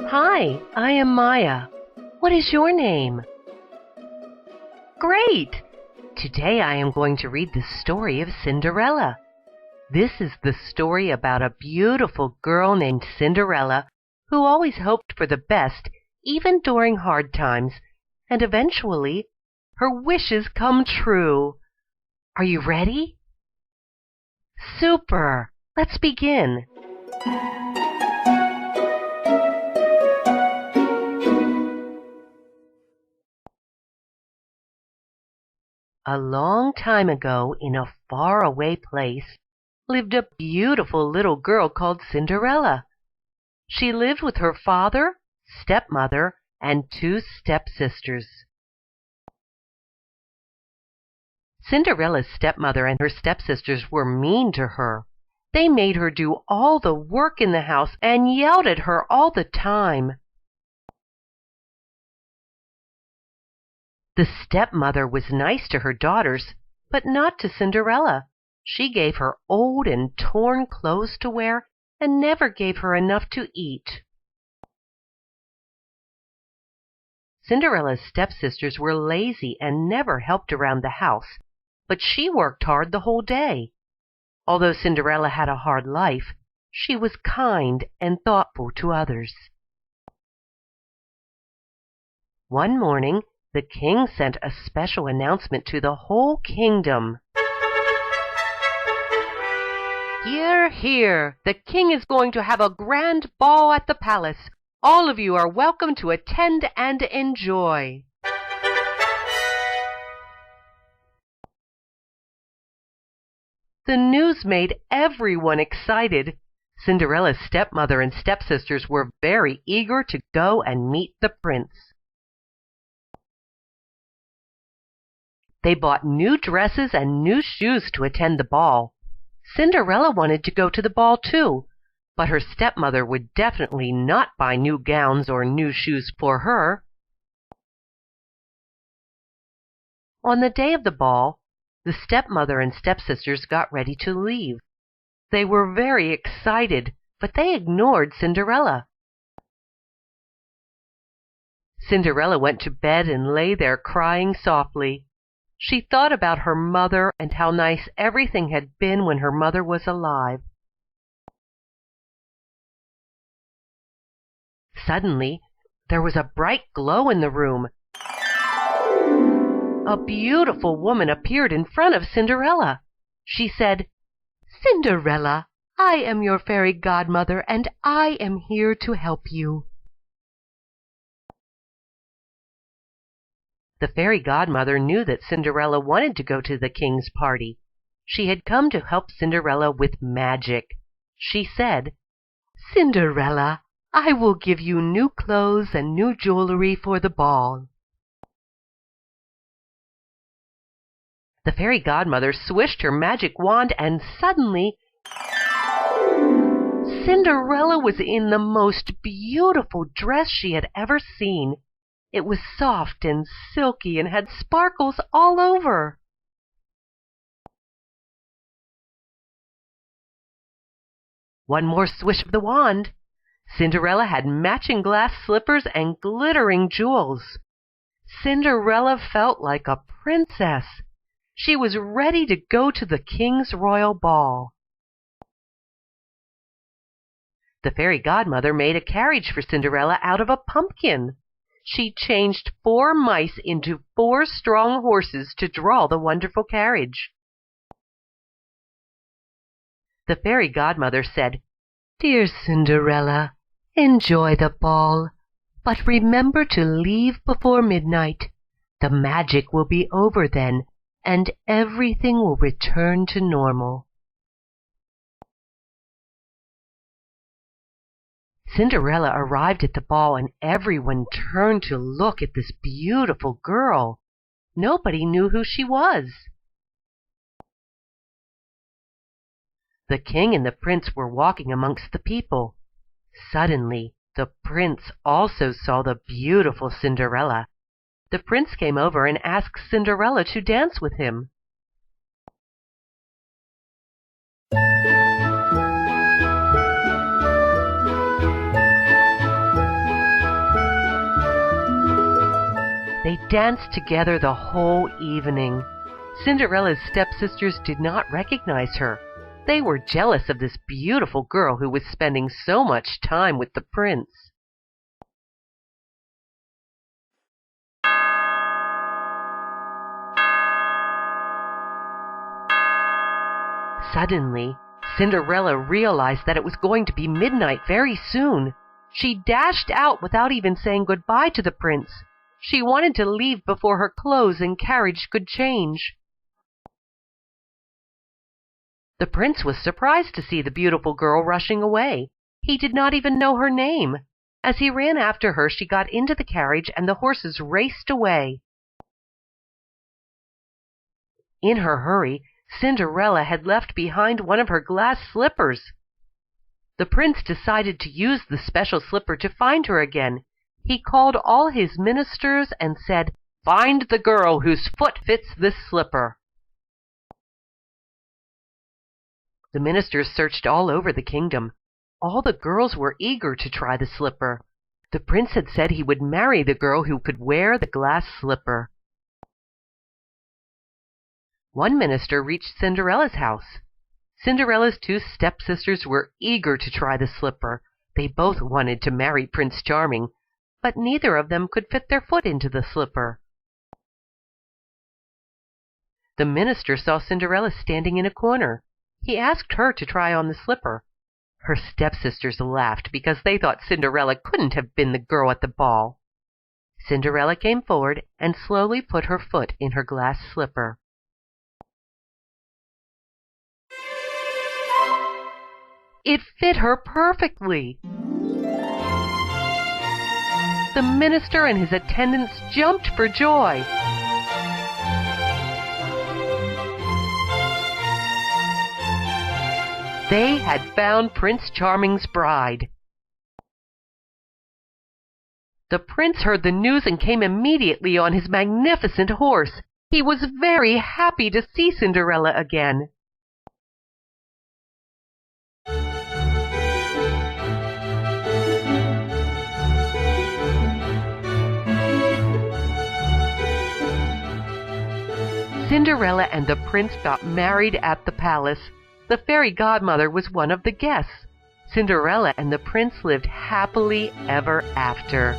Hi, I am Maya. What is your name? Great! Today I am going to read the story of Cinderella. This is the story about a beautiful girl named Cinderella who always hoped for the best even during hard times, and eventually her wishes come true. Are you ready? Super! Let's begin. A long time ago, in a faraway place, lived a beautiful little girl called Cinderella. She lived with her father, stepmother, and two stepsisters. Cinderella's stepmother and her stepsisters were mean to her. They made her do all the work in the house and yelled at her all the time. The stepmother was nice to her daughters, but not to Cinderella. She gave her old and torn clothes to wear and never gave her enough to eat. Cinderella's stepsisters were lazy and never helped around the house, but she worked hard the whole day. Although Cinderella had a hard life, she was kind and thoughtful to others. One morning, the king sent a special announcement to the whole kingdom. Hear, hear! The king is going to have a grand ball at the palace. All of you are welcome to attend and enjoy. The news made everyone excited. Cinderella's stepmother and stepsisters were very eager to go and meet the prince. They bought new dresses and new shoes to attend the ball. Cinderella wanted to go to the ball too, but her stepmother would definitely not buy new gowns or new shoes for her. On the day of the ball, the stepmother and stepsisters got ready to leave. They were very excited, but they ignored Cinderella. Cinderella went to bed and lay there crying softly. She thought about her mother and how nice everything had been when her mother was alive. Suddenly, there was a bright glow in the room. A beautiful woman appeared in front of Cinderella. She said, "Cinderella, I am your fairy godmother, and I am here to help you." The fairy godmother knew that Cinderella wanted to go to the king's party. She had come to help Cinderella with magic. She said, "Cinderella, I will give you new clothes and new jewelry for the ball." The fairy godmother swished her magic wand, and suddenly Cinderella was in the most beautiful dress she had ever seen. It was soft and silky and had sparkles all over. One more swish of the wand. Cinderella had matching glass slippers and glittering jewels. Cinderella felt like a princess. She was ready to go to the king's royal ball. The fairy godmother made a carriage for Cinderella out of a pumpkin. She changed 4 mice into 4 strong horses to draw the wonderful carriage. The fairy godmother said, "Dear Cinderella, enjoy the ball, but remember to leave before midnight. The magic will be over then, and everything will return to normal." Cinderella arrived at the ball, and everyone turned to look at this beautiful girl. Nobody knew who she was. The king and the prince were walking amongst the people. Suddenly, the prince also saw the beautiful Cinderella. The prince came over and asked Cinderella to dance with him. They danced together the whole evening. Cinderella's stepsisters did not recognize her. They were jealous of this beautiful girl who was spending so much time with the prince. Suddenly, Cinderella realized that it was going to be midnight very soon. She dashed out without even saying goodbye to the prince. She wanted to leave before her clothes and carriage could change. The prince was surprised to see the beautiful girl rushing away. He did not even know her name. As he ran after her, she got into the carriage and the horses raced away. In her hurry, Cinderella had left behind one of her glass slippers. The prince decided to use the special slipper to find her again. He called all his ministers and said, "Find the girl whose foot fits this slipper." The ministers searched all over the kingdom. All the girls were eager to try the slipper. The prince had said he would marry the girl who could wear the glass slipper. One minister reached Cinderella's house. Cinderella's two stepsisters were eager to try the slipper. They both wanted to marry Prince Charming, but neither of them could fit their foot into the slipper. The minister saw Cinderella standing in a corner. He asked her to try on the slipper. Her stepsisters laughed because they thought Cinderella couldn't have been the girl at the ball. Cinderella came forward and slowly put her foot in her glass slipper. It fit her perfectly. The minister and his attendants jumped for joy. They had found Prince Charming's bride. The prince heard the news and came immediately on his magnificent horse. He was very happy to see Cinderella again. Cinderella and the prince got married at the palace. The fairy godmother was one of the guests. Cinderella and the prince lived happily ever after.